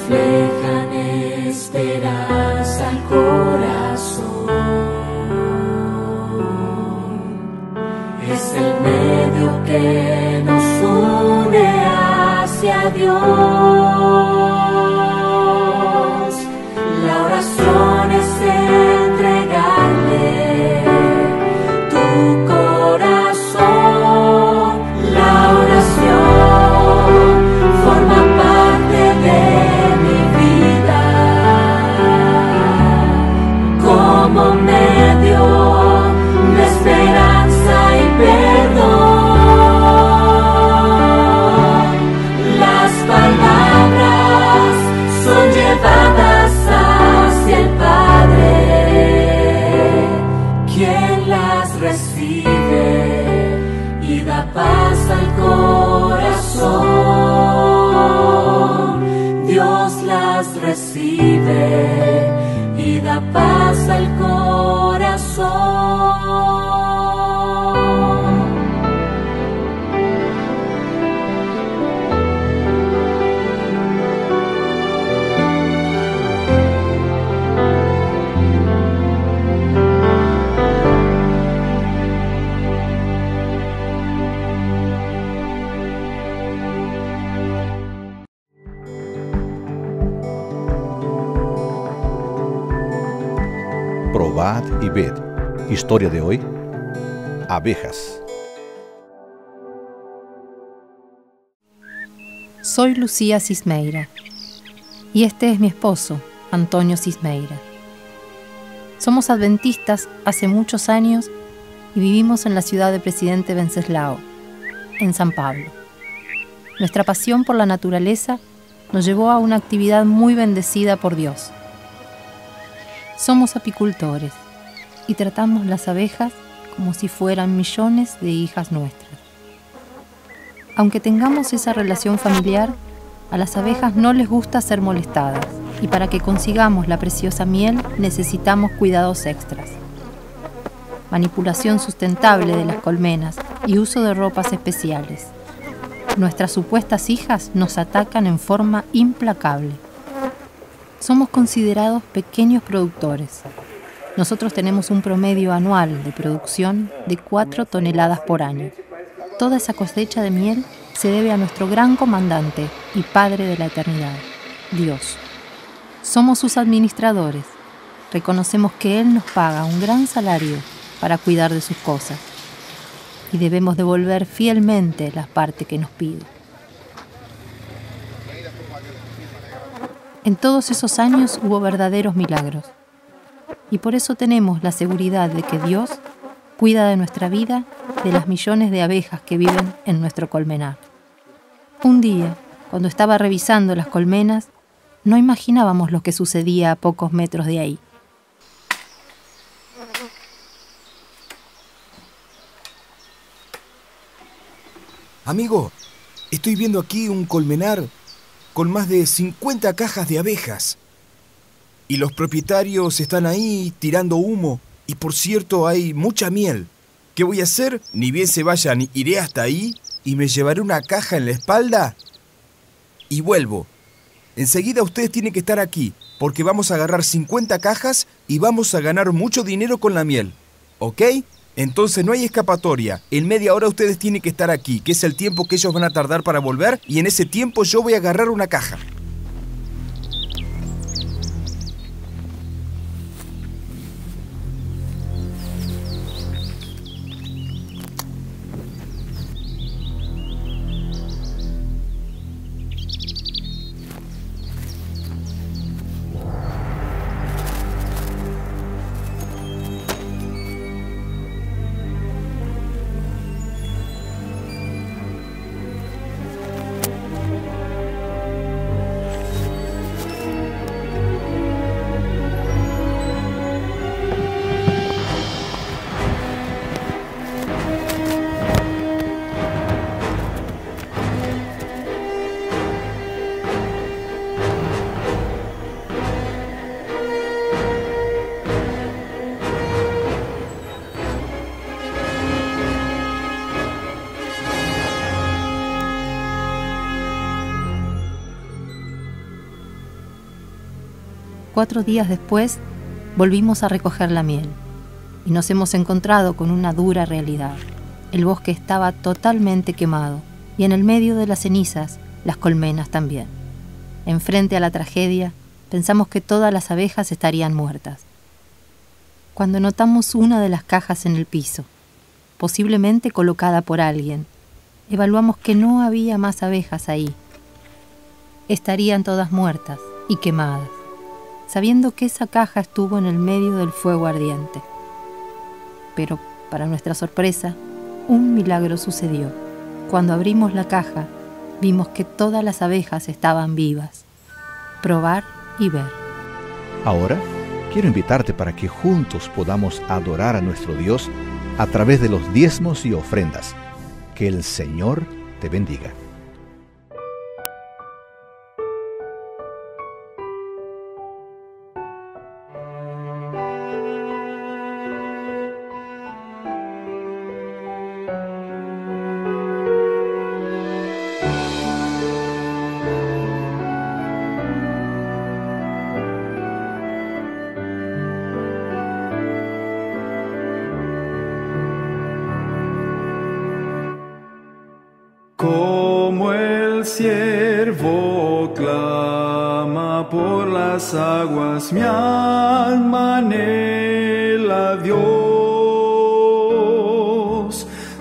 reflejan esperanza al corazón. Es el medio que nos une hacia Dios. La oración es entregarle tu corazón. La oración forma parte de mi vida como medio de esperanza y perdón. Las palabras son llevadas hacia el Padre, quien las recibe y da paz al corazón. Dios las recibe y da paz al corazón. Probad y ved. Historia de hoy: abejas. Soy Lucía Cismeira y este es mi esposo, Antonio Cismeira. Somos adventistas hace muchos años y vivimos en la ciudad de Presidente Wenceslao, en San Pablo. Nuestra pasión por la naturaleza nos llevó a una actividad muy bendecida por Dios. Somos apicultores y tratamos las abejas como si fueran millones de hijas nuestras. Aunque tengamos esa relación familiar, a las abejas no les gusta ser molestadas y para que consigamos la preciosa miel necesitamos cuidados extras. Manipulación sustentable de las colmenas y uso de ropas especiales. Nuestras supuestas hijas nos atacan en forma implacable. Somos considerados pequeños productores. Nosotros tenemos un promedio anual de producción de 4 toneladas por año. Toda esa cosecha de miel se debe a nuestro gran comandante y Padre de la eternidad, Dios. Somos sus administradores. Reconocemos que Él nos paga un gran salario para cuidar de sus cosas y debemos devolver fielmente la parte que nos pide. En todos esos años hubo verdaderos milagros y por eso tenemos la seguridad de que Dios cuida de nuestra vida, de las millones de abejas que viven en nuestro colmenar. Un día, cuando estaba revisando las colmenas, no imaginábamos lo que sucedía a pocos metros de ahí. Amigo, estoy viendo aquí un colmenar con más de 50 cajas de abejas. Y los propietarios están ahí tirando humo. Y por cierto, hay mucha miel. ¿Qué voy a hacer? Ni bien se vayan, iré hasta ahí y me llevaré una caja en la espalda y vuelvo. Enseguida ustedes tienen que estar aquí, porque vamos a agarrar 50 cajas y vamos a ganar mucho dinero con la miel. ¿Ok? Entonces no hay escapatoria. En media hora ustedes tienen que estar aquí, que es el tiempo que ellos van a tardar para volver, y en ese tiempo yo voy a agarrar una caja. 4 días después, volvimos a recoger la miel y nos hemos encontrado con una dura realidad. El bosque estaba totalmente quemado y en el medio de las cenizas, las colmenas también. Enfrente a la tragedia, pensamos que todas las abejas estarían muertas. Cuando notamos una de las cajas en el piso, posiblemente colocada por alguien, evaluamos que no había más abejas ahí. Estarían todas muertas y quemadas, sabiendo que esa caja estuvo en el medio del fuego ardiente. Pero, para nuestra sorpresa, un milagro sucedió. Cuando abrimos la caja, vimos que todas las abejas estaban vivas. Probar y ver. Ahora, quiero invitarte para que juntos podamos adorar a nuestro Dios a través de los diezmos y ofrendas. Que el Señor te bendiga. Como el ciervo clama por las aguas, mi alma anhela a Dios.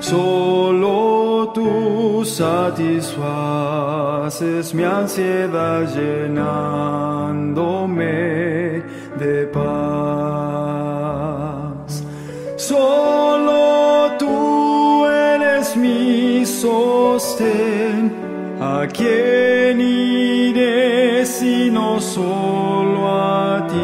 Solo tú satisfaces mi ansiedad, llenándome de paz. Solo tú eres mi sostén. ¿A quién iré sino solo a ti?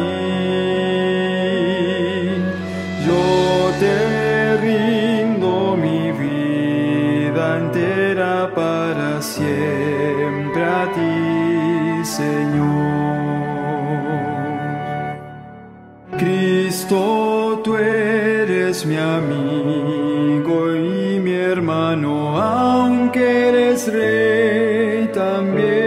Yo te rindo mi vida entera para siempre a ti, Señor. Cristo, tú eres mi amigo y mi hermano, aunque eres rey también.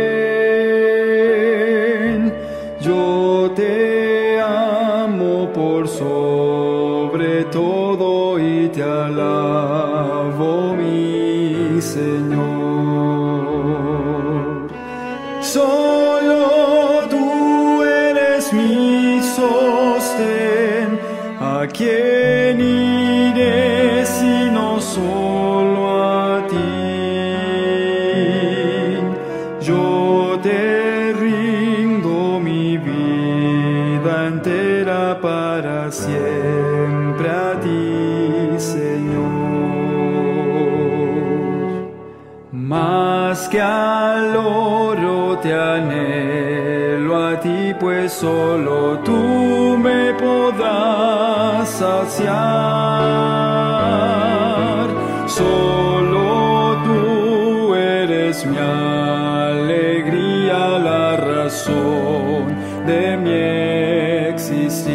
Yo te amo por sobre todo y te alabo, mi Señor. Solo tú eres mi sostén. ¿A quién iré sino solo a ti? Yo te rindo mi vida entera para siempre a ti, Señor. Más que al oro te anhelo a ti, pues solo tú me podrás saciar. Solo tú eres mi alegría, la razón de mi existir.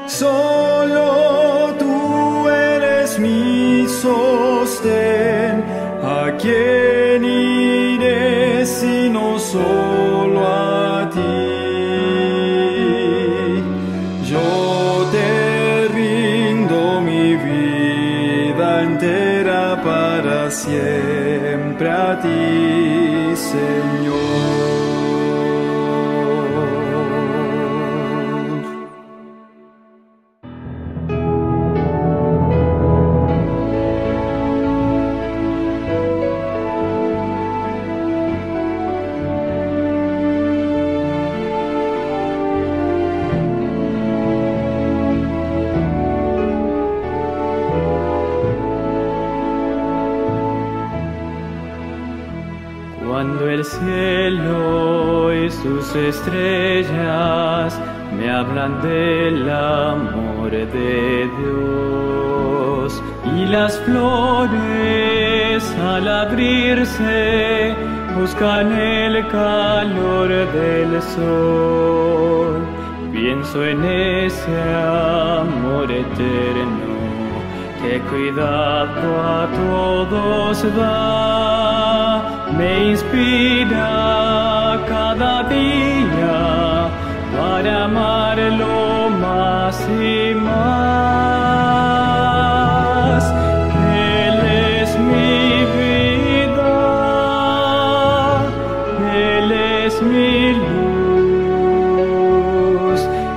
Solo tú eres mi sostén. ¿A quién iré sino solo a ti? Yo te rindo mi vida entera para siempre a ti, Señor. Cuando el cielo y sus estrellas me hablan del amor de Dios, y las flores al abrirse buscan el calor del sol, pienso en ese amor eterno que cuidado a todos da. Me inspira cada día es mi luz,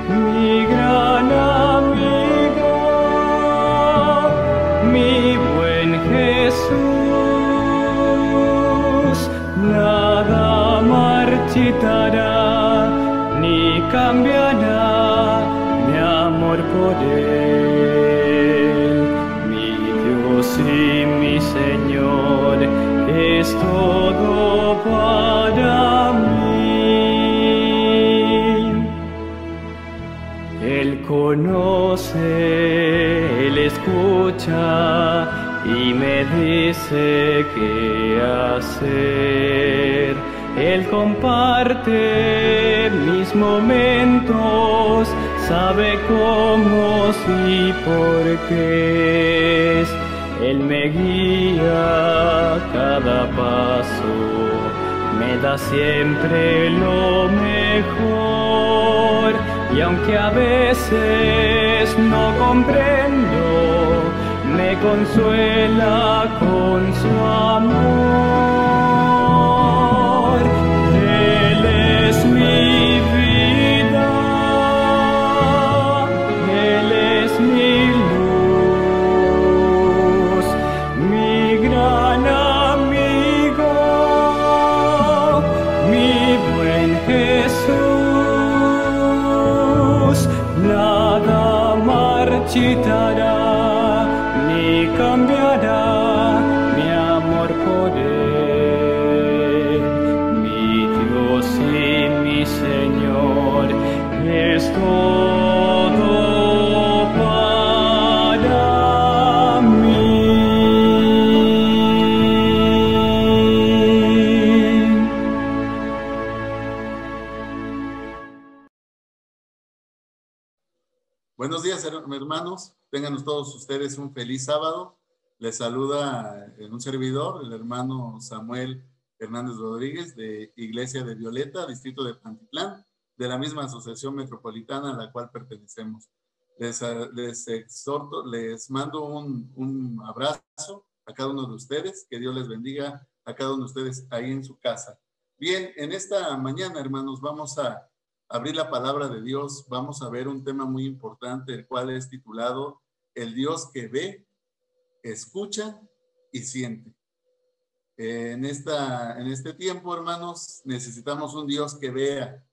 mi gran amigo, mi buen Jesús. Nada marchitará ni cambiará mi amor por Él. Mi Dios y mi Señor es todo para mí. Él conoce, Él escucha y me dice qué hacer. Él comparte mis momentos, sabe cómo y por qué es. Él me guía cada paso, me da siempre lo mejor. Y aunque a veces no comprendo, me consuela con su amor. Él es mi vida, Él es mi luz, mi gran amigo, mi buen Jesús. Nada marchitará ni cambiará mi amor por Él. Mi Dios y mi Señor es todo para mí. Buenos días, hermanos. Tengan todos ustedes un feliz sábado. Les saluda un servidor, el hermano Samuel Hernández Rodríguez, de Iglesia de Violeta, distrito de Pantitlán, de la misma asociación metropolitana a la cual pertenecemos. Les exhorto, les mando un abrazo a cada uno de ustedes. Que Dios les bendiga a cada uno de ustedes ahí en su casa. Bien, en esta mañana, hermanos, vamos a abrir la palabra de Dios. Vamos a ver un tema muy importante, el cual es titulado El Dios que ve, escucha y siente. En este tiempo, hermanos, necesitamos un Dios que vea,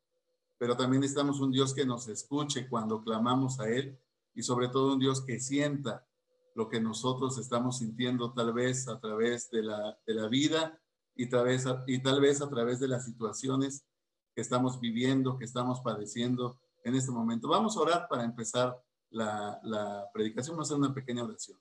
pero también necesitamos un Dios que nos escuche cuando clamamos a Él, y sobre todo un Dios que sienta lo que nosotros estamos sintiendo, tal vez a través de la vida y tal vez a través de las situaciones que estamos viviendo, que estamos padeciendo en este momento. Vamos a orar para empezar la predicación. Vamos a hacer una pequeña oración.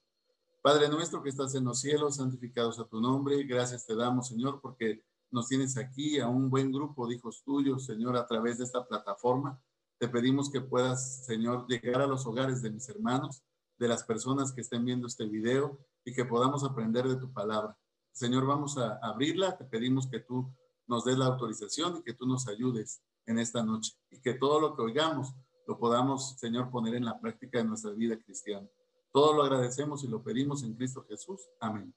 Padre nuestro que estás en los cielos, santificado sea tu nombre. Gracias te damos, Señor, porque nos tienes aquí a un buen grupo de hijos tuyos, Señor, a través de esta plataforma. Te pedimos que puedas, Señor, llegar a los hogares de mis hermanos, de las personas que estén viendo este video, y que podamos aprender de tu palabra. Señor, vamos a abrirla. Te pedimos que tú nos des la autorización y que tú nos ayudes en esta noche, y que todo lo que oigamos lo podamos, Señor, poner en la práctica de nuestra vida cristiana. Todo lo agradecemos y lo pedimos en Cristo Jesús. Amén.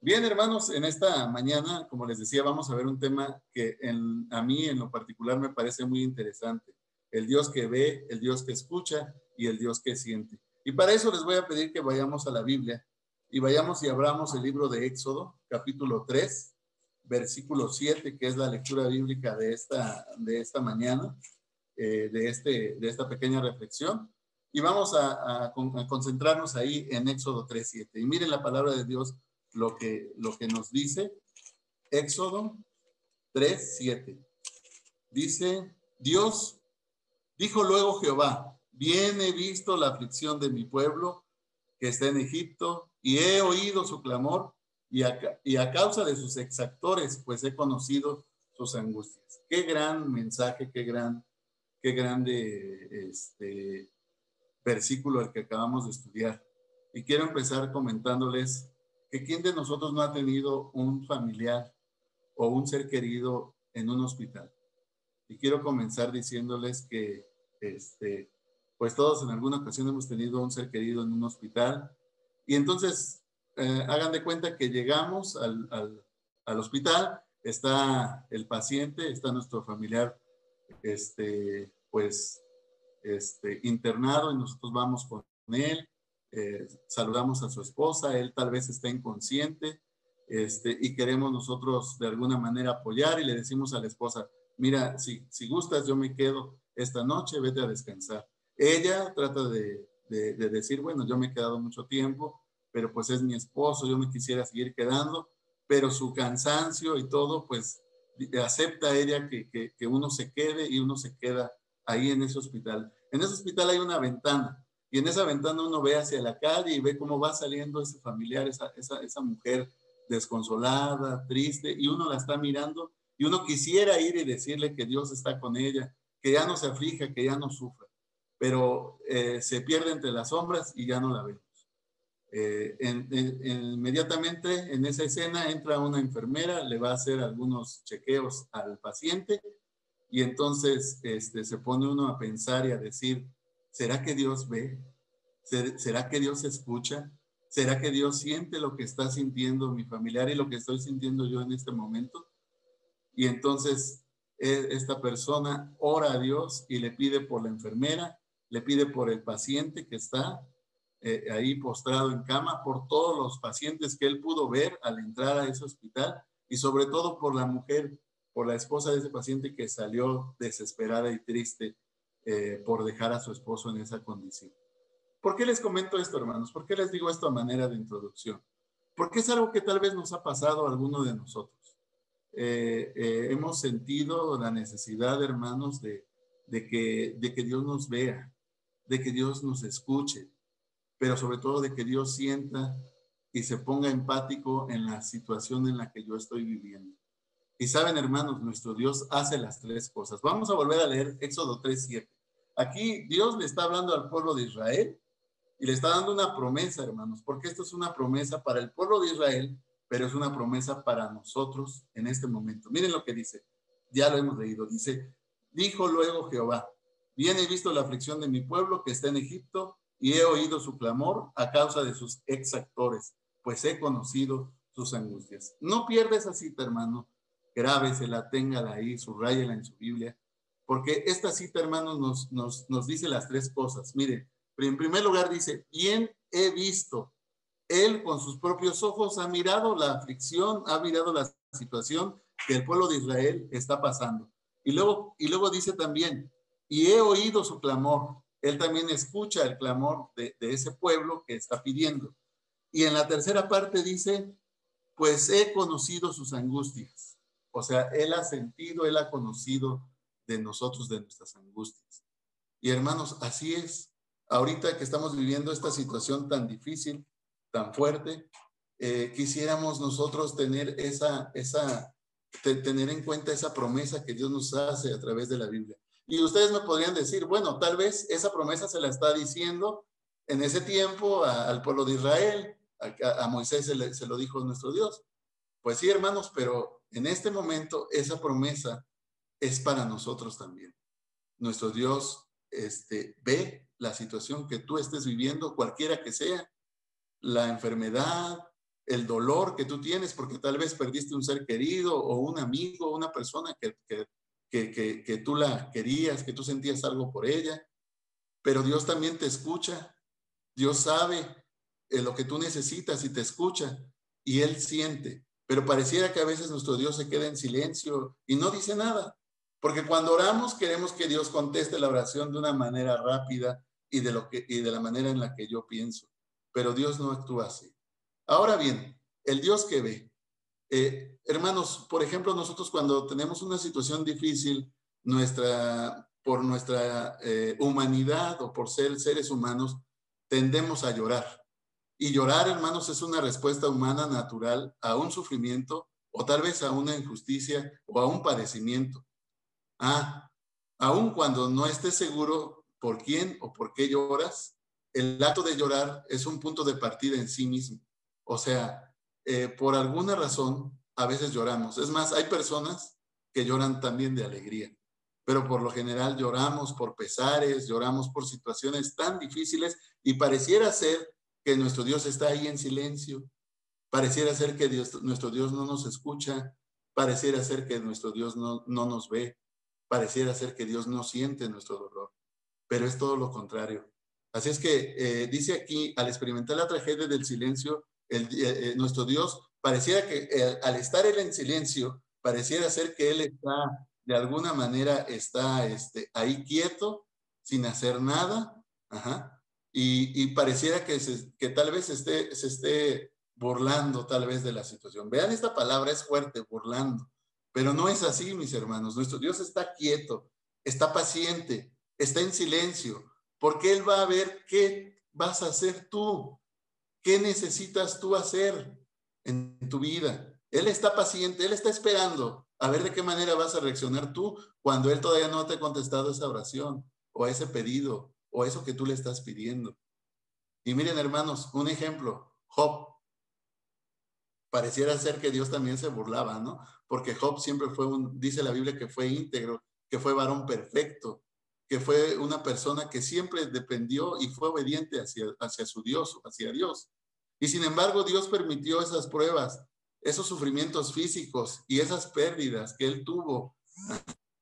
Bien, hermanos, en esta mañana, como les decía, vamos a ver un tema que a mí en lo particular me parece muy interesante. El Dios que ve, el Dios que escucha y el Dios que siente. Y para eso les voy a pedir que vayamos a la Biblia y vayamos y abramos el libro de Éxodo, capítulo 3, versículo 7, que es la lectura bíblica de esta mañana, de esta pequeña reflexión. Y vamos a concentrarnos ahí en Éxodo 3:7. Y miren la palabra de Dios, lo que nos dice. Éxodo 3:7. Dice, dijo luego Jehová, bien he visto la aflicción de mi pueblo que está en Egipto, y he oído su clamor, y a causa de sus exactores, pues he conocido sus angustias. Qué gran mensaje, qué grande versículo el que acabamos de estudiar. Y quiero empezar comentándoles que ¿quién de nosotros no ha tenido un familiar o un ser querido en un hospital? Y quiero comenzar diciéndoles que pues todos en alguna ocasión hemos tenido un ser querido en un hospital. Y entonces hagan de cuenta que llegamos al hospital está el paciente, está nuestro familiar, internado, y nosotros vamos con él, saludamos a su esposa, él tal vez está inconsciente, y queremos nosotros de alguna manera apoyar, y le decimos a la esposa, mira, si gustas, yo me quedo esta noche, vete a descansar. Ella trata de decir, bueno, yo me he quedado mucho tiempo, pero pues es mi esposo, yo me quisiera seguir quedando, pero su cansancio y todo, pues acepta ella que uno se quede, y uno se queda ahí en ese hospital. En ese hospital hay una ventana, y en esa ventana uno ve hacia la calle y ve cómo va saliendo ese familiar, esa mujer desconsolada, triste, y uno la está mirando, y uno quisiera ir y decirle que Dios está con ella, que ya no se aflija, que ya no sufra, pero se pierde entre las sombras y ya no la vemos. Inmediatamente en esa escena entra una enfermera, le va a hacer algunos chequeos al paciente, y entonces se pone uno a pensar y a decir, ¿será que Dios ve? ¿Será que Dios escucha? ¿Será que Dios siente lo que está sintiendo mi familiar y lo que estoy sintiendo yo en este momento? Y entonces esta persona ora a Dios y le pide por la enfermera, le pide por el paciente que está ahí postrado en cama, por todos los pacientes que él pudo ver al entrar a ese hospital, y sobre todo por la mujer, por la esposa de ese paciente que salió desesperada y triste por dejar a su esposo en esa condición. ¿Por qué les comento esto, hermanos? ¿Por qué les digo esto a manera de introducción? Porque es algo que tal vez nos ha pasado a alguno de nosotros. Hemos sentido la necesidad, hermanos, de que Dios nos vea, de que Dios nos escuche, pero sobre todo de que Dios sienta y se ponga empático en la situación en la que yo estoy viviendo. Y saben, hermanos, nuestro Dios hace las tres cosas. Vamos a volver a leer Éxodo 3:7. Aquí Dios le está hablando al pueblo de Israel y le está dando una promesa, hermanos, porque esto es una promesa para el pueblo de Israel, pero es una promesa para nosotros en este momento. Miren lo que dice, ya lo hemos leído, dice, dijo luego Jehová, bien he visto la aflicción de mi pueblo que está en Egipto, y he oído su clamor a causa de sus exactores, pues he conocido sus angustias. No pierda esa cita, hermano, grábesela, téngala ahí, subráyela en su Biblia, porque esta cita, hermanos, nos dice las tres cosas. Mire, en primer lugar dice, bien he visto. Él con sus propios ojos ha mirado la aflicción, ha mirado la situación que el pueblo de Israel está pasando. Y luego dice también, y he oído su clamor. Él también escucha el clamor de ese pueblo que está pidiendo. Y en la tercera parte dice, pues he conocido sus angustias. O sea, Él ha sentido, Él ha conocido de nosotros, de nuestras angustias. Y hermanos, así es. Ahorita que estamos viviendo esta situación tan difícil, tan fuerte, quisiéramos nosotros tener tener en cuenta esa promesa que Dios nos hace a través de la Biblia. Y ustedes me podrían decir, bueno, tal vez esa promesa se la está diciendo en ese tiempo al pueblo de Israel, a Moisés se lo dijo nuestro Dios. Pues sí, hermanos, pero en este momento esa promesa es para nosotros también. Nuestro Dios ve la situación que tú estés viviendo, cualquiera que sea, la enfermedad, el dolor que tú tienes, porque tal vez perdiste un ser querido o un amigo, una persona que tú la querías, que tú sentías algo por ella, pero Dios también te escucha. Dios sabe lo que tú necesitas y te escucha, y Él siente, pero pareciera que a veces nuestro Dios se queda en silencio y no dice nada, porque cuando oramos queremos que Dios conteste la oración de una manera rápida y de la manera en la que yo pienso, pero Dios no actúa así. Ahora bien, el Dios que ve. Hermanos, por ejemplo, nosotros cuando tenemos una situación difícil, por nuestra humanidad o por ser seres humanos, tendemos a llorar. Y llorar, hermanos, es una respuesta humana natural a un sufrimiento o tal vez a una injusticia o a un padecimiento. Aun cuando no estés seguro por quién o por qué lloras, el acto de llorar es un punto de partida en sí mismo. O sea, por alguna razón, a veces lloramos. Es más, hay personas que lloran también de alegría, pero por lo general lloramos por pesares, lloramos por situaciones tan difíciles y pareciera ser que nuestro Dios está ahí en silencio. Pareciera ser que nuestro Dios no nos escucha, pareciera ser que nuestro Dios no nos ve, pareciera ser que Dios no siente nuestro dolor, pero es todo lo contrario. Así es que dice aquí, al experimentar la tragedia del silencio, nuestro Dios pareciera que al estar él en silencio, pareciera ser que él está, de alguna manera, está ahí quieto, sin hacer nada, y pareciera que tal vez se esté burlando tal vez de la situación. Vean, esta palabra es fuerte, burlando, pero no es así, mis hermanos. Nuestro Dios está quieto, está paciente, está en silencio, porque Él va a ver qué vas a hacer tú, qué necesitas tú hacer en tu vida. Él está paciente, Él está esperando a ver de qué manera vas a reaccionar tú cuando Él todavía no te ha contestado esa oración o ese pedido o eso que tú le estás pidiendo. Y miren, hermanos, un ejemplo, Job. Pareciera ser que Dios también se burlaba, ¿no? Porque Job siempre fue dice la Biblia que fue íntegro, que fue varón perfecto, que fue una persona que siempre dependió y fue obediente hacia su Dios, hacia Dios. Y sin embargo, Dios permitió esas pruebas, esos sufrimientos físicos y esas pérdidas que él tuvo.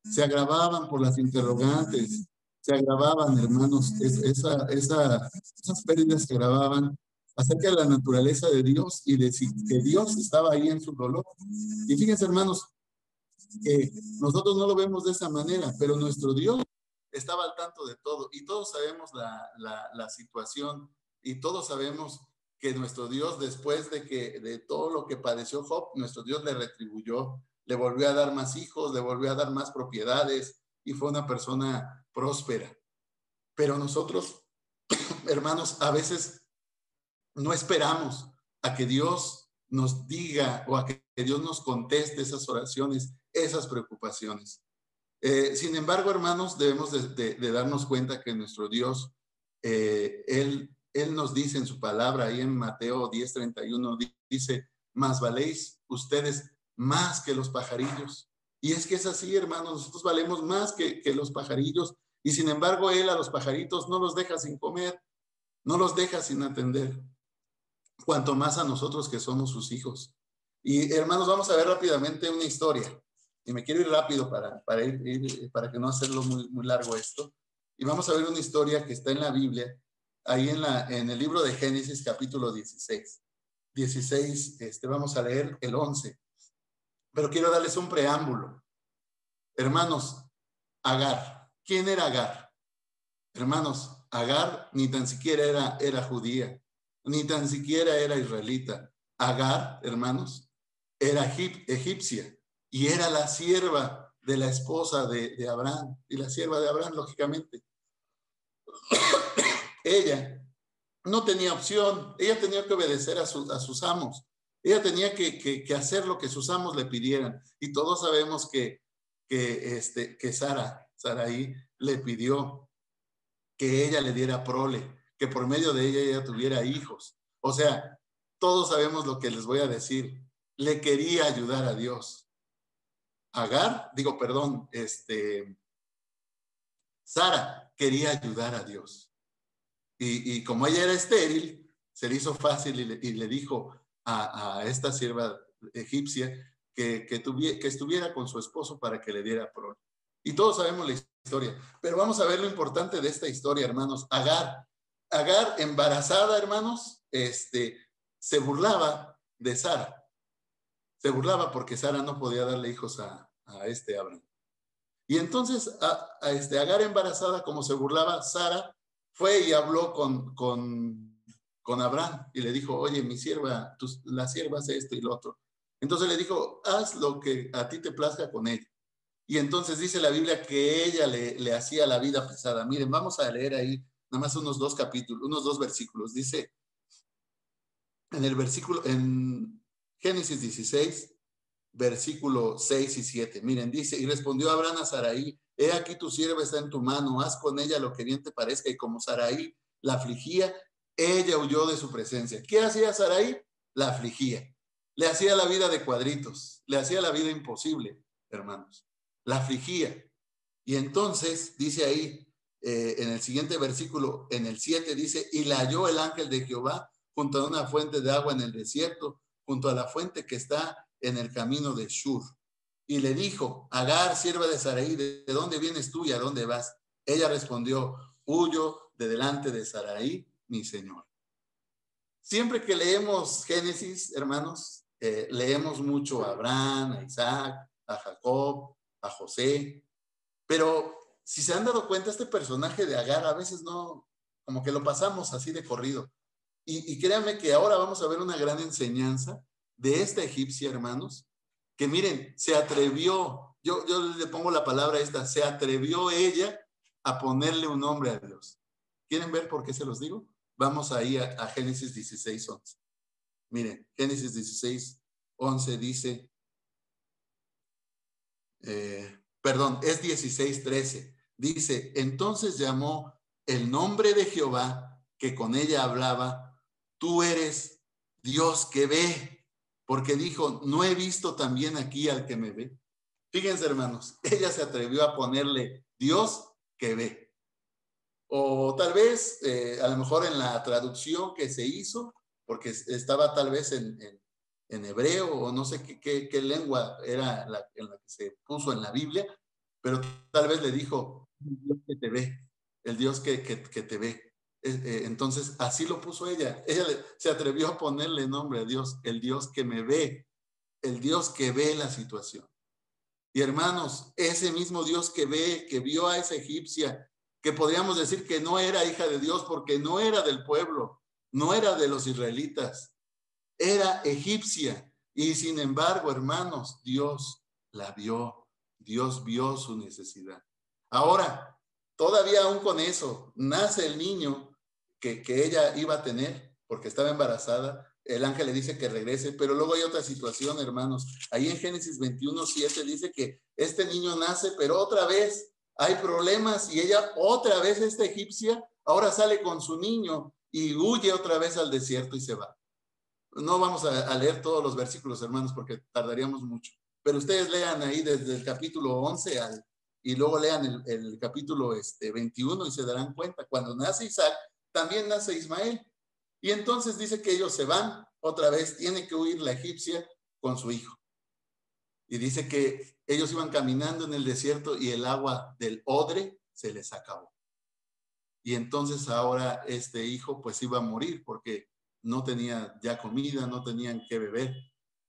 Se agravaban por las interrogantes, se agravaban, hermanos, esas pérdidas se agravaban acerca de la naturaleza de Dios y de que Dios estaba ahí en su dolor. Y fíjense, hermanos, que nosotros no lo vemos de esa manera, pero nuestro Dios estaba al tanto de todo y todos sabemos la situación y todos sabemos que nuestro Dios, después de todo lo que padeció Job, nuestro Dios le retribuyó, le volvió a dar más hijos, le volvió a dar más propiedades y fue una persona próspera. Pero nosotros, hermanos, a veces no esperamos a que Dios nos diga o a que Dios nos conteste esas oraciones, esas preocupaciones. Sin embargo, hermanos, debemos de darnos cuenta que nuestro Dios, Él nos dice en su palabra, ahí en Mateo 10:31, dice, más valéis ustedes más que los pajarillos. Y es que es así, hermanos, nosotros valemos más que los pajarillos, y sin embargo, Él a los pajaritos no los deja sin comer, no los deja sin atender, cuanto más a nosotros que somos sus hijos. Y hermanos, vamos a ver rápidamente una historia. Y me quiero ir rápido para que no hacerlo muy largo esto. Y vamos a ver una historia que está en la Biblia, ahí en el libro de Génesis, capítulo 16. Vamos a leer el 11. Pero quiero darles un preámbulo. Hermanos, Agar. ¿Quién era Agar? Hermanos, Agar ni tan siquiera era judía, ni tan siquiera era israelita. Agar, hermanos, era egipcia y era la sierva de la esposa de Abraham, y la sierva de Abraham, lógicamente. Ella no tenía opción, ella tenía que obedecer a sus amos, ella tenía que hacer lo que sus amos le pidieran, y todos sabemos que Sarai le pidió que ella le diera prole, que por medio de ella tuviera hijos. O sea, todos sabemos lo que les voy a decir. Le quería ayudar a Dios. Sara quería ayudar a Dios. Y como ella era estéril, se le hizo fácil y le dijo a esta sierva egipcia que estuviera con su esposo para que le diera prole. Y todos sabemos la historia, pero vamos a ver lo importante de esta historia, hermanos. Agar embarazada, hermanos, se burlaba de Sara. Se burlaba porque Sara no podía darle hijos a Abraham. Y entonces Agar embarazada, como se burlaba, Sara fue y habló con Abraham y le dijo, oye, mi sierva, la sierva hace esto y lo otro. Entonces le dijo, haz lo que a ti te plazca con ella. Y entonces dice la Biblia que ella le hacía la vida pesada. Miren, vamos a leer ahí nada más unos dos versículos. Dice en Génesis 16, versículo 6 y 7. Miren, dice, y respondió Abraham a Sarai, he aquí tu sierva está en tu mano, haz con ella lo que bien te parezca. Y como Sarai la afligía, ella huyó de su presencia. ¿Qué hacía Sarai? La afligía. Le hacía la vida de cuadritos, le hacía la vida imposible, hermanos. La afligía. Y entonces dice ahí, en el siguiente versículo, en el 7, dice, y la halló el ángel de Jehová junto a una fuente de agua en el desierto, junto a la fuente que está en el camino de Shur. y le dijo: Agar, sierva de Sarai, ¿de dónde vienes tú y a dónde vas? Ella respondió: huyo de delante de Sarai, mi señor. Siempre que leemos Génesis, hermanos, leemos mucho a Abraham, a Isaac, a Jacob, a José, pero si se han dado cuenta, este personaje de Agar a veces no, como que lo pasamos así de corrido. Y créanme que ahora vamos a ver una gran enseñanza de esta egipcia, hermanos, que miren, se atrevió, yo le pongo la palabra esta, se atrevió ella a ponerle un nombre a Dios. ¿Quieren ver por qué se los digo? Vamos ahí a Génesis 16:11. Miren, Génesis 16:11 dice, es 16:13. Dice: entonces llamó el nombre de Jehová, que con ella hablaba: tú eres Dios que ve, porque dijo: no he visto también aquí al que me ve. Fíjense, hermanos, ella se atrevió a ponerle Dios que ve. O tal vez, a lo mejor en la traducción que se hizo, porque estaba tal vez en hebreo, o no sé qué lengua era en la que se puso en la Biblia, pero tal vez le dijo: el Dios que te ve, el Dios que te ve. Entonces, así lo puso ella. Ella se atrevió a ponerle nombre a Dios: el Dios que me ve, el Dios que ve la situación. Y hermanos, ese mismo Dios que ve, que vio a esa egipcia, que podríamos decir que no era hija de Dios porque no era del pueblo, no era de los israelitas, era egipcia. Y sin embargo, hermanos, Dios la vio, Dios vio su necesidad. Ahora, todavía aún con eso, nace el niño que ella iba a tener porque estaba embarazada. El ángel le dice que regrese, pero luego hay otra situación, hermanos. Ahí en Génesis 21:7 dice que este niño nace, pero otra vez hay problemas y ella otra vez, esta egipcia, ahora sale con su niño y huye otra vez al desierto y se va. No vamos a leer todos los versículos, hermanos, porque tardaríamos mucho, pero ustedes lean ahí desde el capítulo 11 y luego lean el capítulo 21 y se darán cuenta. Cuando nace Isaac, también nace Ismael. Y entonces dice que ellos se van, otra vez tiene que huir la egipcia con su hijo. Y dice que ellos iban caminando en el desierto y el agua del odre se les acabó. Y entonces ahora este hijo pues iba a morir porque no tenía ya comida, no tenían qué beber.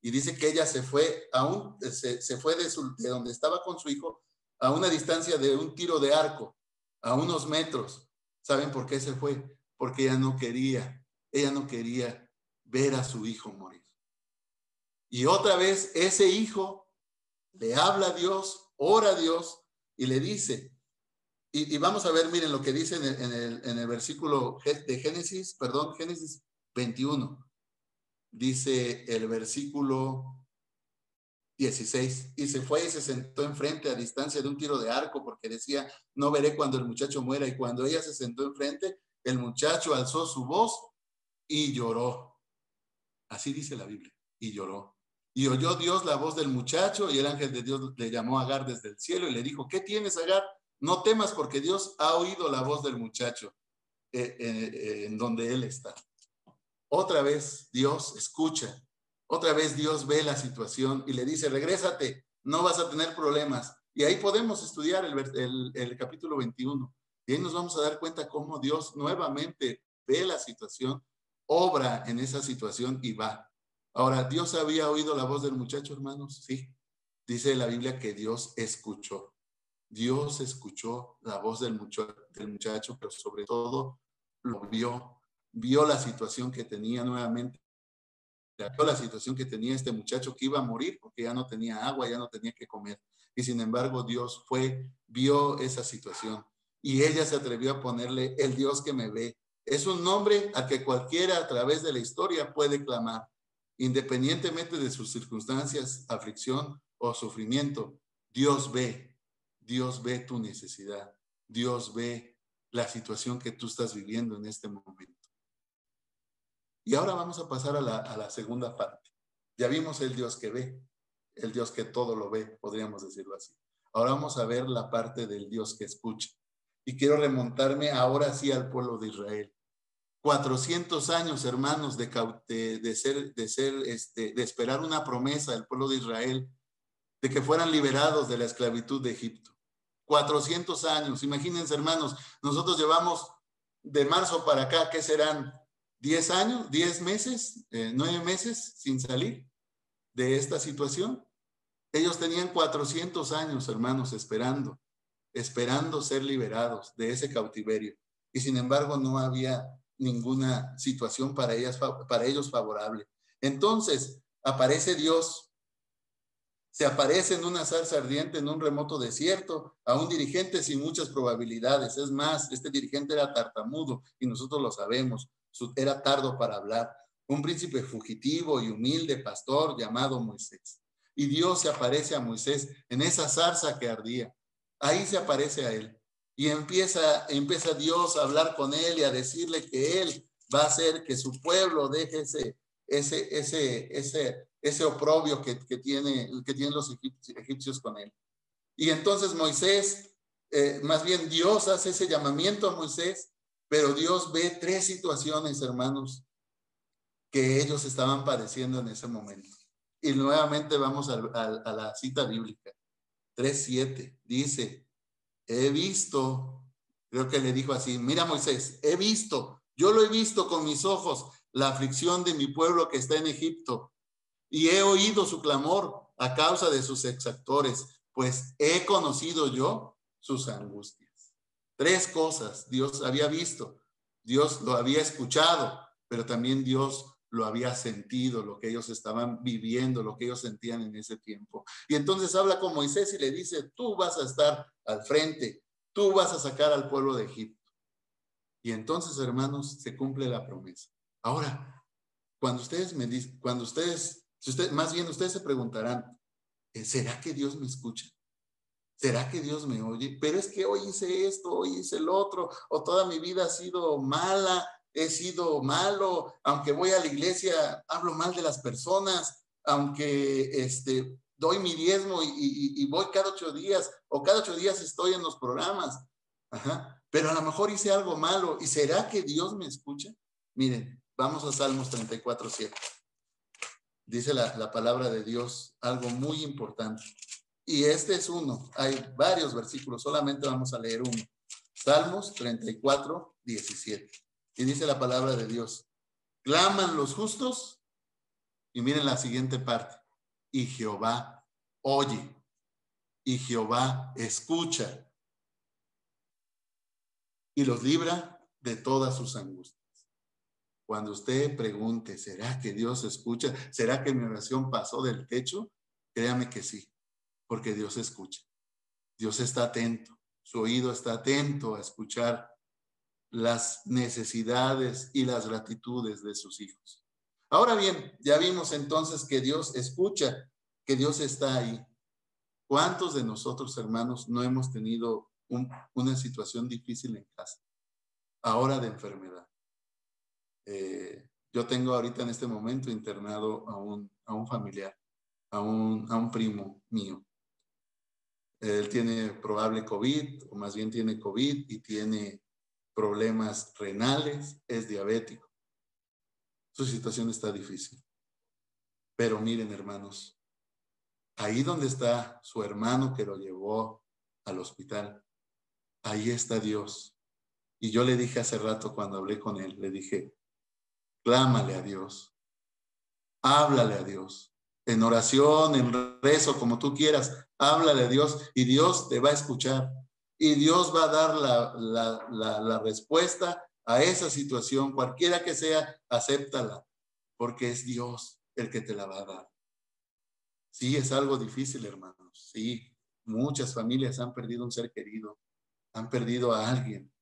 Y dice que ella se fue, se fue de donde estaba con su hijo a una distancia de un tiro de arco, a unos metros. ¿Saben por qué se fue? Porque ella no quería ver a su hijo morir. Y otra vez ese hijo le habla a Dios, ora a Dios y le dice, y vamos a ver, miren lo que dice en el versículo de Génesis 21. Dice el versículo 16, y se fue y se sentó enfrente a distancia de un tiro de arco, porque decía: no veré cuando el muchacho muera. Y cuando ella se sentó enfrente, el muchacho alzó su voz y lloró. Así dice la Biblia, y lloró. Y oyó Dios la voz del muchacho, y el ángel de Dios le llamó a Agar desde el cielo y le dijo: ¿qué tienes, Agar? No temas, porque Dios ha oído la voz del muchacho en donde él está. Otra vez Dios escucha, otra vez Dios ve la situación y le dice: regrésate, no vas a tener problemas. Y ahí podemos estudiar el capítulo 21. Y ahí nos vamos a dar cuenta cómo Dios nuevamente ve la situación, obra en esa situación y va. Ahora, ¿Dios había oído la voz del muchacho, hermanos? Sí. Dice la Biblia que Dios escuchó. Dios escuchó la voz del muchacho, pero sobre todo lo vio la situación que tenía nuevamente, vio la situación que tenía este muchacho, que iba a morir porque ya no tenía agua, ya no tenía que comer. Y sin embargo, Dios vio esa situación y ella se atrevió a ponerle: el Dios que me ve. Es un nombre al que cualquiera a través de la historia puede clamar, independientemente de sus circunstancias, aflicción o sufrimiento. Dios ve tu necesidad, Dios ve la situación que tú estás viviendo en este momento. Y ahora vamos a pasar a la segunda parte. Ya vimos el Dios que ve, el Dios que todo lo ve, podríamos decirlo así. Ahora vamos a ver la parte del Dios que escucha. Y quiero remontarme ahora sí al pueblo de Israel. 400 años, hermanos, de esperar una promesa del pueblo de Israel. de que fueran liberados de la esclavitud de Egipto. 400 años, imagínense hermanos, nosotros llevamos de marzo para acá, ¿qué serán? 10 años, 10 meses, 9 meses sin salir de esta situación. Ellos tenían 400 años, hermanos, esperando ser liberados de ese cautiverio. Y sin embargo no había ninguna situación para ellos favorable. Entonces aparece Dios, se aparece en una zarza ardiente en un remoto desierto a un dirigente sin muchas probabilidades. Es más, este dirigente era tartamudo y nosotros lo sabemos, era tardo para hablar. Un príncipe fugitivo y humilde pastor llamado Moisés. Y Dios se aparece a Moisés en esa zarza que ardía. Ahí se aparece a él. Y empieza Dios a hablar con él y a decirle que él va a hacer que su pueblo deje ese oprobio que tienen los egipcios con él. Y entonces Moisés, más bien Dios hace ese llamamiento a Moisés, pero Dios ve 3 situaciones, hermanos, que ellos estaban padeciendo en ese momento. Y nuevamente vamos a la cita bíblica. 3:7 dice, he visto, creo que le dijo así, mira Moisés, yo lo he visto con mis ojos, la aflicción de mi pueblo que está en Egipto, y he oído su clamor a causa de sus exactores, pues he conocido yo sus angustias. 3 cosas Dios había visto, Dios lo había escuchado, pero también Dios lo había sentido, lo que ellos estaban viviendo, lo que ellos sentían en ese tiempo. Y entonces habla con Moisés y le dice, tú vas a estar al frente, tú vas a sacar al pueblo de Egipto. Y entonces, hermanos, se cumple la promesa. Ahora, ustedes se preguntarán, ¿será que Dios me escucha? ¿Será que Dios me oye? Pero es que hoy hice esto, hoy hice el otro, o toda mi vida ha sido mala, he sido malo, aunque voy a la iglesia, hablo mal de las personas, aunque doy mi diezmo y voy cada 8 días, o cada 8 días estoy en los programas. Ajá. Pero a lo mejor hice algo malo, ¿y será que Dios me escucha? Miren, vamos a Salmos 34:7. Dice la palabra de Dios algo muy importante. Y este es uno, hay varios versículos, solamente vamos a leer uno. Salmos 34:17. Y dice la palabra de Dios, claman los justos, y miren la siguiente parte, y Jehová oye, y Jehová escucha, y los libra de todas sus angustias. Cuando usted pregunte, ¿será que Dios escucha? ¿Será que mi oración pasó del techo? Créame que sí, porque Dios escucha. Dios está atento, su oído está atento a escuchar las necesidades y las gratitudes de sus hijos. Ahora bien, ya vimos entonces que Dios escucha, que Dios está ahí. ¿Cuántos de nosotros, hermanos, no hemos tenido una situación difícil en casa? Ahora de enfermedad. Yo tengo ahorita en este momento internado a un familiar, a un primo mío. Él tiene probable COVID, o más bien tiene COVID y tiene problemas renales, es diabético. Su situación está difícil. Pero miren, hermanos, ahí donde está su hermano que lo llevó al hospital, ahí está Dios. Y yo le dije hace rato cuando hablé con él, le dije, clámale a Dios, háblale a Dios, en oración, en rezo, como tú quieras, háblale a Dios y Dios te va a escuchar. Y Dios va a dar la respuesta a esa situación, cualquiera que sea, acéptala, porque es Dios el que te la va a dar. Sí, es algo difícil, hermanos. Sí, muchas familias han perdido un ser querido, han perdido a alguien.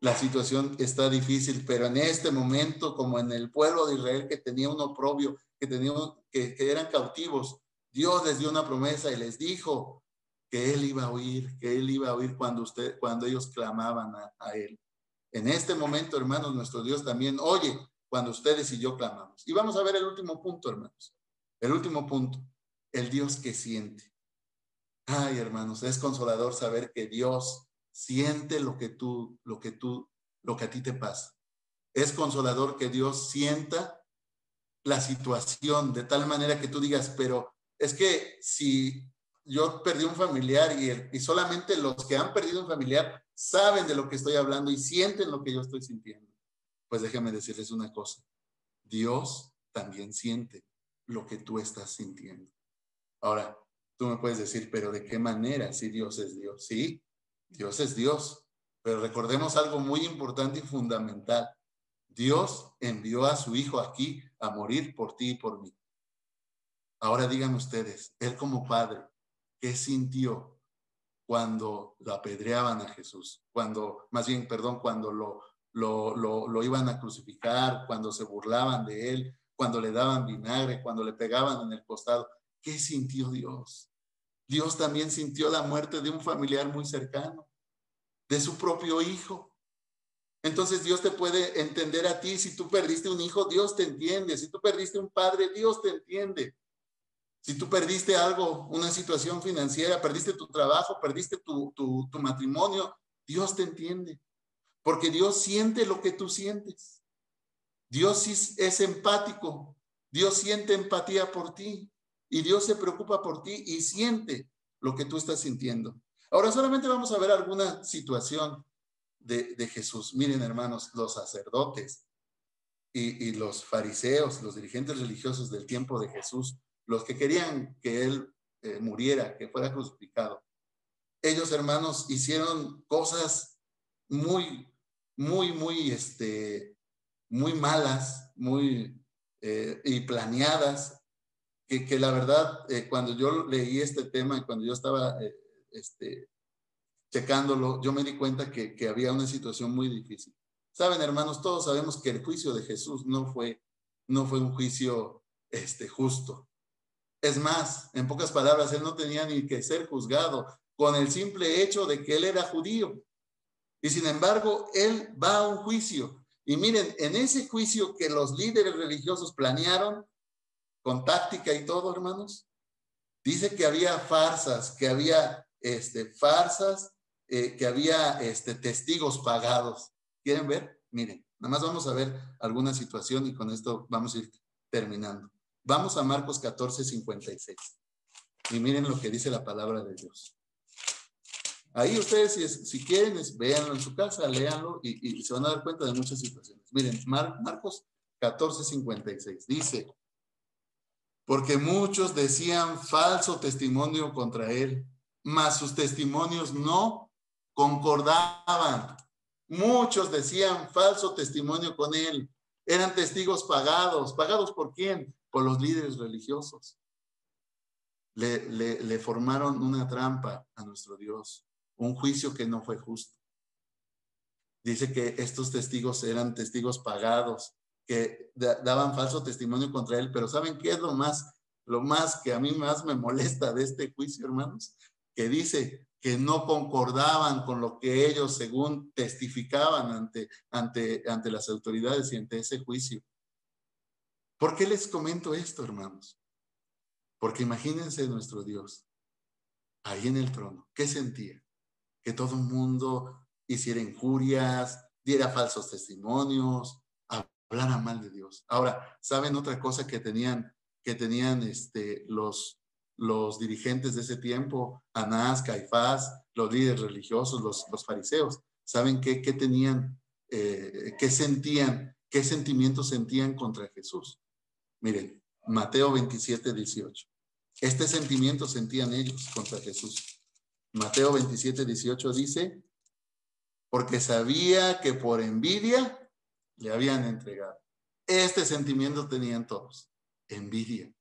La situación está difícil, pero en este momento, como en el pueblo de Israel que tenía un oprobio, que eran cautivos, Dios les dio una promesa y les dijo que Él iba a oír, cuando ellos clamaban a Él. En este momento, hermanos, nuestro Dios también oye cuando ustedes y yo clamamos. Y vamos a ver el último punto, hermanos. El último punto, el Dios que siente. Ay, hermanos, es consolador saber que Dios siente lo que a ti te pasa. Es consolador que Dios sienta la situación de tal manera que tú digas, pero es que si yo perdí un familiar y solamente los que han perdido un familiar saben de lo que estoy hablando y sienten lo que yo estoy sintiendo. Pues déjame decirles una cosa. Dios también siente lo que tú estás sintiendo. Ahora, tú me puedes decir, pero ¿de qué manera? Si Dios es Dios. Sí, Dios es Dios. Pero recordemos algo muy importante y fundamental. Dios envió a su Hijo aquí a morir por ti y por mí. Ahora díganme ustedes, Él como Padre, ¿qué sintió cuando lo apedreaban a Jesús? Cuando lo iban a crucificar, cuando se burlaban de Él, cuando le daban vinagre, cuando le pegaban en el costado. ¿Qué sintió Dios? Dios también sintió la muerte de un familiar muy cercano, de su propio hijo. Entonces Dios te puede entender a ti. Si tú perdiste un hijo, Dios te entiende. Si tú perdiste un padre, Dios te entiende. Si tú perdiste algo, una situación financiera, perdiste tu trabajo, perdiste tu matrimonio, Dios te entiende. Porque Dios siente lo que tú sientes. Dios es empático. Dios siente empatía por ti. Y Dios se preocupa por ti y siente lo que tú estás sintiendo. Ahora solamente vamos a ver alguna situación de Jesús. Miren, hermanos, los sacerdotes y los fariseos, los dirigentes religiosos del tiempo de Jesús, los que querían que él muriera, que fuera crucificado. Ellos, hermanos, hicieron cosas muy malas, y planeadas, que la verdad, cuando yo leí este tema y cuando yo estaba checándolo, yo me di cuenta que había una situación muy difícil. Saben, hermanos, todos sabemos que el juicio de Jesús no fue un juicio justo. Es más, en pocas palabras, él no tenía ni que ser juzgado con el simple hecho de que él era judío. Y sin embargo, él va a un juicio. Y miren, en ese juicio que los líderes religiosos planearon, con táctica y todo, hermanos, dice que había farsas, que había que había testigos pagados. ¿Quieren ver? Miren, nada más vamos a ver alguna situación y con esto vamos a ir terminando. Vamos a Marcos 14:56. Y miren lo que dice la palabra de Dios. Ahí ustedes, si quieren, véanlo en su casa, léanlo y se van a dar cuenta de muchas situaciones. Miren, Marcos 14:56 dice: porque muchos decían falso testimonio contra él, mas sus testimonios no concordaban. Muchos decían falso testimonio con él. Eran testigos pagados. ¿Pagados por quién? Por los líderes religiosos. Le formaron una trampa a nuestro Dios, un juicio que no fue justo. Dice que estos testigos eran testigos pagados, que daban falso testimonio contra él, pero ¿saben qué es lo más que a mí más me molesta de este juicio, hermanos? Que dice que no concordaban con lo que ellos según testificaban ante las autoridades y ante ese juicio. ¿Por qué les comento esto, hermanos? Porque imagínense nuestro Dios ahí en el trono. ¿Qué sentía? Que todo el mundo hiciera injurias, diera falsos testimonios, hablara mal de Dios. Ahora, ¿saben otra cosa que tenían los dirigentes de ese tiempo? Anás, Caifás, los líderes religiosos, los fariseos. ¿Saben qué tenían? ¿Qué sentían? ¿Qué sentimientos sentían contra Jesús? Miren, Mateo 27:18. Este sentimiento sentían ellos contra Jesús. Mateo 27:18 dice: porque sabía que por envidia le habían entregado. Este sentimiento tenían todos. Envidia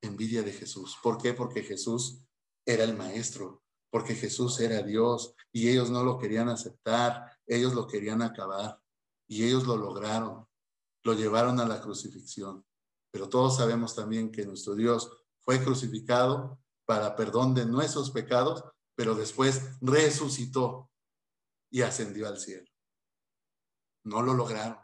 de Jesús. ¿Por qué? Porque Jesús era el maestro, porque Jesús era Dios y ellos no lo querían aceptar, ellos lo querían acabar y ellos lo lograron, lo llevaron a la crucifixión. Pero todos sabemos también que nuestro Dios fue crucificado para perdón de nuestros pecados, pero después resucitó y ascendió al cielo. No lo lograron.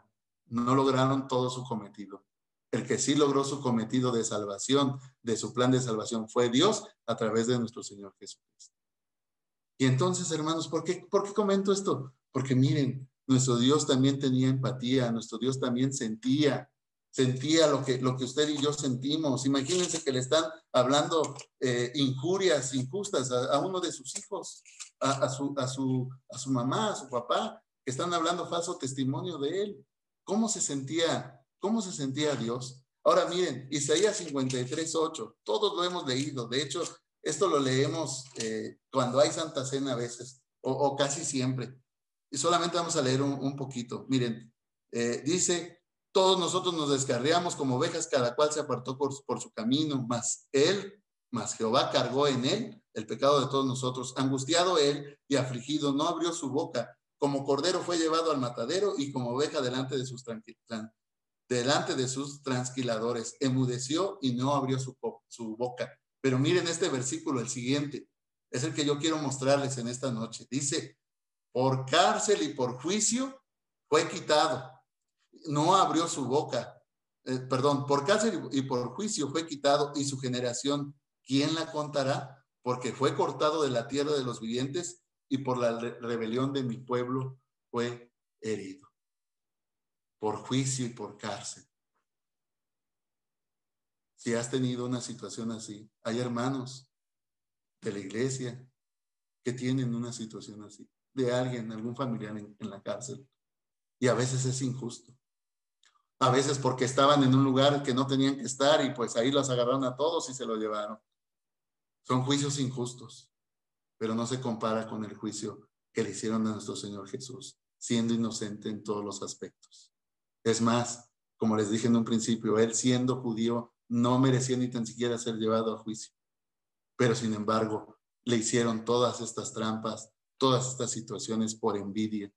No lograron todo su cometido. El que sí logró su cometido de salvación, de su plan de salvación, fue Dios a través de nuestro Señor Jesucristo. Y entonces, hermanos, ¿por qué comento esto? Porque miren, nuestro Dios también tenía empatía, nuestro Dios también sentía sentía lo que usted y yo sentimos. Imagínense que le están hablando injurias injustas a uno de sus hijos, a su mamá, a su papá, que están hablando falso testimonio de él. ¿Cómo se sentía Dios? Ahora miren, Isaías 53:8, todos lo hemos leído. De hecho, esto lo leemos cuando hay Santa Cena a veces, o casi siempre. Y solamente vamos a leer un poquito. Miren, dice: todos nosotros nos descarriamos como ovejas, cada cual se apartó por su camino, mas Jehová cargó en él el pecado de todos nosotros. Angustiado él y afligido, no abrió su boca. Como cordero fue llevado al matadero, y como oveja delante de sus transquiladores. Enmudeció y no abrió su boca. Pero miren este versículo, el siguiente, es el que yo quiero mostrarles en esta noche. Dice: por cárcel y por juicio fue quitado, no abrió su boca. Por cárcel y por juicio fue quitado, y su generación, ¿quién la contará? Porque fue cortado de la tierra de los vivientes, y por la rebelión de mi pueblo fue herido. Por juicio y por cárcel. Si has tenido una situación así, hay hermanos de la iglesia que tienen una situación así, de alguien, algún familiar en la cárcel, y a veces es injusto. A veces porque estaban en un lugar que no tenían que estar, y pues ahí los agarraron a todos y se lo llevaron. Son juicios injustos, pero no se compara con el juicio que le hicieron a nuestro Señor Jesús, siendo inocente en todos los aspectos. Es más, como les dije en un principio, él, siendo judío, no merecía ni tan siquiera ser llevado a juicio. Pero sin embargo, le hicieron todas estas trampas, todas estas situaciones por envidia.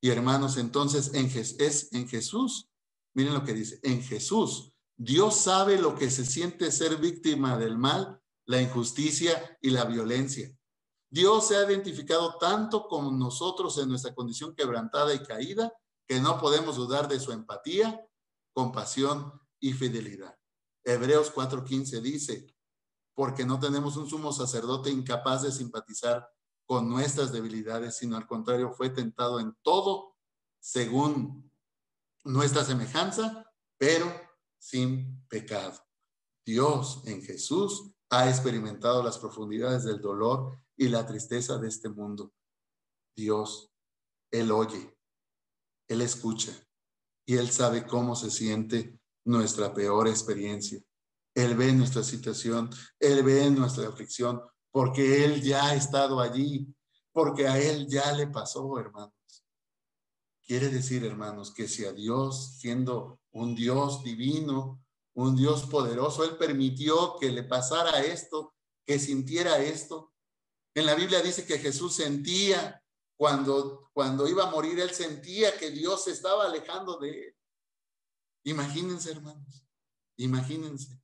Y hermanos, entonces es en Jesús, miren lo que dice: en Jesús, Dios sabe lo que se siente ser víctima del mal, la injusticia y la violencia. Dios se ha identificado tanto con nosotros en nuestra condición quebrantada y caída, que no podemos dudar de su empatía, compasión y fidelidad. Hebreos 4:15 dice: porque no tenemos un sumo sacerdote incapaz de simpatizar con nuestras debilidades, sino al contrario, fue tentado en todo según nuestra semejanza, pero sin pecado. Dios en Jesús ha experimentado las profundidades del dolor y la tristeza de este mundo. Dios, Él oye, Él escucha, y Él sabe cómo se siente nuestra peor experiencia. Él ve nuestra situación, Él ve nuestra aflicción, porque Él ya ha estado allí, porque a Él ya le pasó, hermanos. Quiere decir, hermanos, que si a Dios, siendo un Dios divino, un Dios poderoso, Él permitió que le pasara esto, que sintiera esto. En la Biblia dice que Jesús sentía, cuando iba a morir, Él sentía que Dios se estaba alejando de Él. Imagínense, hermanos, imagínense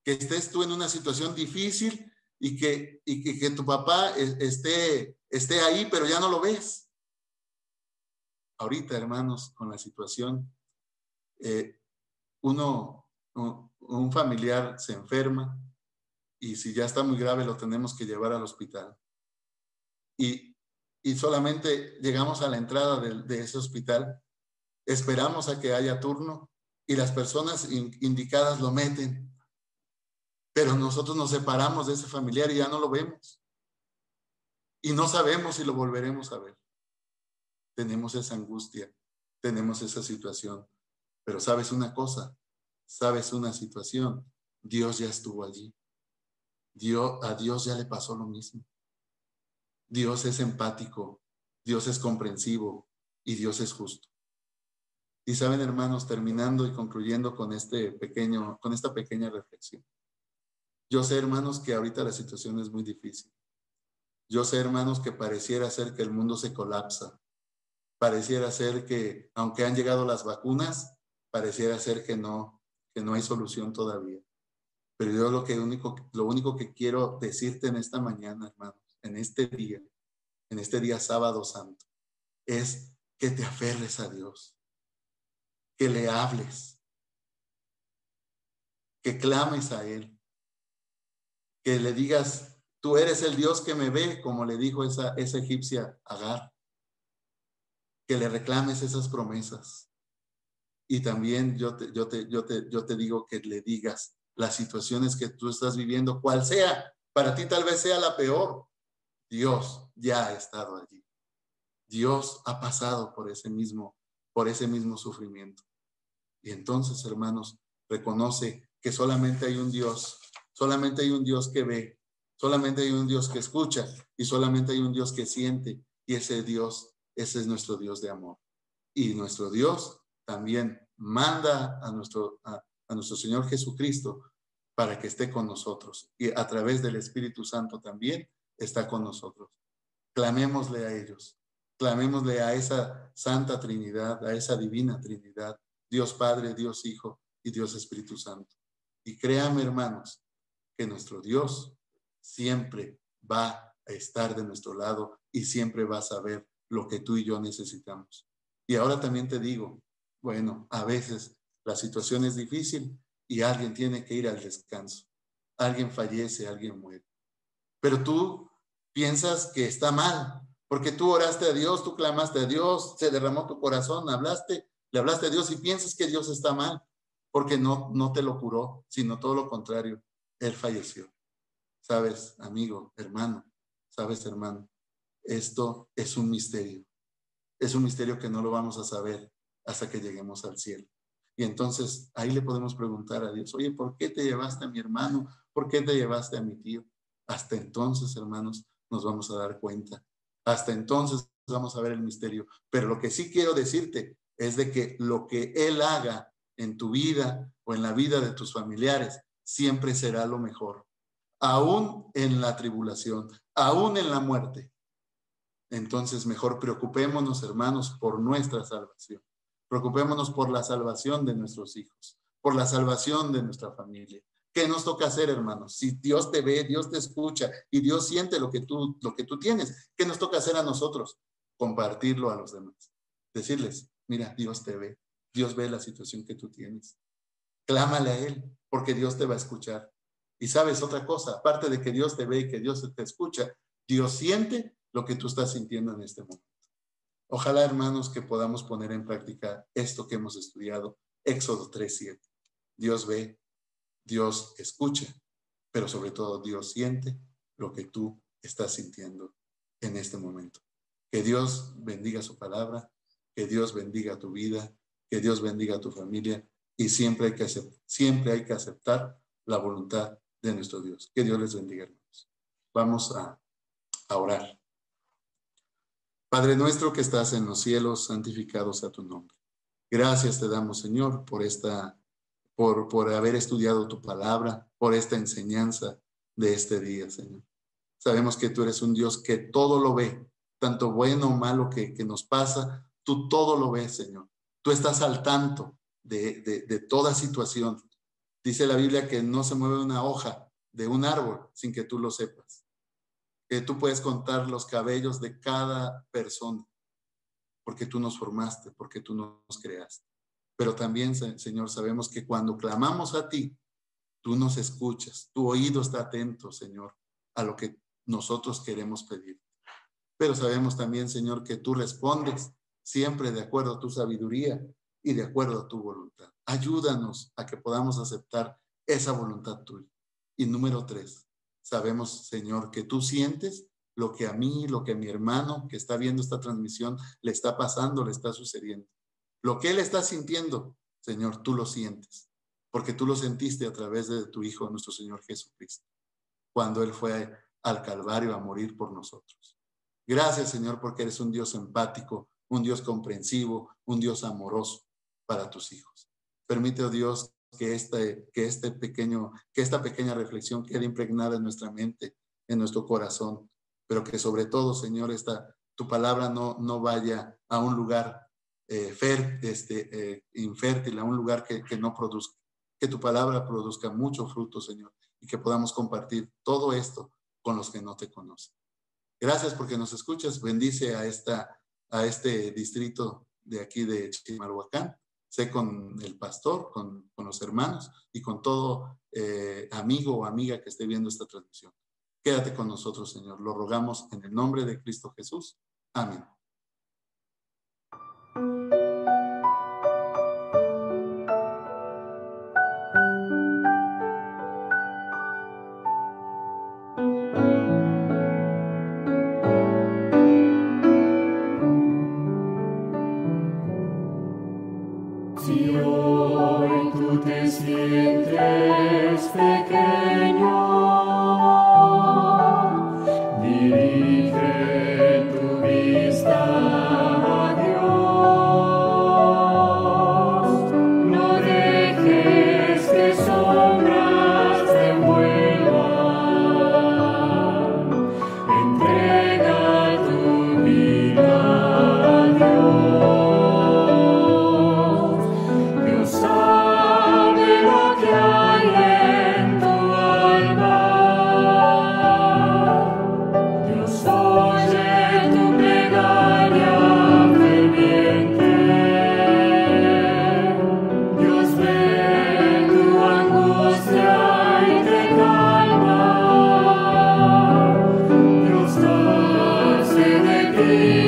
que estés tú en una situación difícil y que tu papá esté ahí, pero ya no lo ves. Ahorita, hermanos, con la situación, un familiar se enferma, y si ya está muy grave lo tenemos que llevar al hospital. Y solamente llegamos a la entrada de ese hospital, esperamos a que haya turno y las personas indicadas lo meten. Pero nosotros nos separamos de ese familiar y ya no lo vemos. Y no sabemos si lo volveremos a ver. Tenemos esa angustia, tenemos esa situación. Pero ¿sabes una cosa? ¿Sabes una situación? Dios ya estuvo allí. A Dios ya le pasó lo mismo. Dios es empático, Dios es comprensivo y Dios es justo. Y saben, hermanos, terminando y concluyendo con esta pequeña reflexión. Yo sé, hermanos, que ahorita la situación es muy difícil. Yo sé, hermanos, que pareciera ser que el mundo se colapsa. Pareciera ser que, aunque han llegado las vacunas, pareciera ser que no hay solución todavía. Pero yo lo único que quiero decirte en esta mañana, hermanos, en este día sábado santo, es que te aferres a Dios, que le hables, que clames a Él, que le digas: tú eres el Dios que me ve, como le dijo esa egipcia Agar, que le reclames esas promesas, Y también yo te digo que le digas las situaciones que tú estás viviendo, cual sea, para ti tal vez sea la peor. Dios ya ha estado allí. Dios ha pasado por ese mismo sufrimiento. Y entonces, hermanos, reconoce que solamente hay un Dios que ve, solamente hay un Dios que escucha y solamente hay un Dios que siente. Y ese Dios, ese es nuestro Dios de amor. Y nuestro Dios también manda a nuestro Señor Jesucristo para que esté con nosotros. Y a través del Espíritu Santo también está con nosotros. Clamémosle a ellos. Clamémosle a esa Santa Trinidad, a esa Divina Trinidad, Dios Padre, Dios Hijo y Dios Espíritu Santo. Y créanme, hermanos, que nuestro Dios siempre va a estar de nuestro lado y siempre va a saber lo que tú y yo necesitamos. Y ahora también te digo, bueno, a veces la situación es difícil y alguien tiene que ir al descanso. Alguien fallece, alguien muere. Pero tú piensas que está mal, porque tú oraste a Dios, tú clamaste a Dios, se derramó tu corazón, le hablaste a Dios y piensas que Dios está mal, porque no te lo curó, sino todo lo contrario, Él falleció. Sabes, amigo, hermano, sabes, hermano, esto es un misterio que no lo vamos a saber hasta que lleguemos al cielo. Y entonces ahí le podemos preguntar a Dios, oye, ¿por qué te llevaste a mi hermano? ¿Por qué te llevaste a mi tío? Hasta entonces, hermanos, nos vamos a dar cuenta. Hasta entonces vamos a ver el misterio. Pero lo que sí quiero decirte es de que lo que Él haga en tu vida o en la vida de tus familiares siempre será lo mejor. Aún en la tribulación, aún en la muerte. Entonces, mejor preocupémonos, hermanos, por nuestra salvación. Preocupémonos por la salvación de nuestros hijos, por la salvación de nuestra familia. ¿Qué nos toca hacer, hermanos? Si Dios te ve, Dios te escucha y Dios siente lo que tú tienes, ¿qué nos toca hacer a nosotros? Compartirlo a los demás. Decirles, mira, Dios te ve, Dios ve la situación que tú tienes. Clámale a Él, porque Dios te va a escuchar. Y sabes otra cosa, aparte de que Dios te ve y que Dios te escucha, Dios siente lo que tú estás sintiendo en este momento. Ojalá, hermanos, que podamos poner en práctica esto que hemos estudiado, Éxodo 3:7. Dios ve, Dios escucha, pero sobre todo Dios siente lo que tú estás sintiendo en este momento. Que Dios bendiga su palabra, que Dios bendiga tu vida, que Dios bendiga tu familia y siempre hay que aceptar la voluntad de nuestro Dios. Que Dios les bendiga, hermanos. Vamos a orar. Padre nuestro que estás en los cielos, santificado sea tu nombre. Gracias te damos, Señor, por haber estudiado tu palabra, por esta enseñanza de este día, Señor. Sabemos que tú eres un Dios que todo lo ve, tanto bueno o malo que nos pasa, tú todo lo ves, Señor. Tú estás al tanto de toda situación. Dice la Biblia que no se mueve una hoja de un árbol sin que tú lo sepas. Que tú puedes contar los cabellos de cada persona, porque tú nos formaste, porque tú nos creaste. Pero también, Señor, sabemos que cuando clamamos a ti, tú nos escuchas, tu oído está atento, Señor, a lo que nosotros queremos pedir. Pero sabemos también, Señor, que tú respondes siempre de acuerdo a tu sabiduría y de acuerdo a tu voluntad. Ayúdanos a que podamos aceptar esa voluntad tuya. Y número 3, sabemos, Señor, que tú sientes lo que a mí, lo que a mi hermano que está viendo esta transmisión le está pasando, le está sucediendo. Lo que él está sintiendo, Señor, tú lo sientes, porque tú lo sentiste a través de tu Hijo, nuestro Señor Jesucristo, cuando Él fue al Calvario a morir por nosotros. Gracias, Señor, porque eres un Dios empático, un Dios comprensivo, un Dios amoroso para tus hijos. Permite, oh Dios, que esta pequeña reflexión quede impregnada en nuestra mente, en nuestro corazón, pero que sobre todo, Señor, tu palabra no vaya a un lugar infértil, a un lugar que no produzca. Que tu palabra produzca mucho fruto, Señor, y que podamos compartir todo esto con los que no te conocen. Gracias porque nos escuchas. Bendice a este distrito de aquí de Chimalhuacán. Sé con el pastor, con los hermanos y con todo amigo o amiga que esté viendo esta transmisión. Quédate con nosotros, Señor. Lo rogamos en el nombre de Cristo Jesús. Amén. Si hoy tú te sientes pequeño, dirige tu vista a Dios. No dejes que sombras te envuelvan. Entrega tu vida a Dios. Dios sabe lo que hay en tu alma. Dios oye tu plegaria ferviente. Dios ve tu angustia y te calma. Dios hace de ti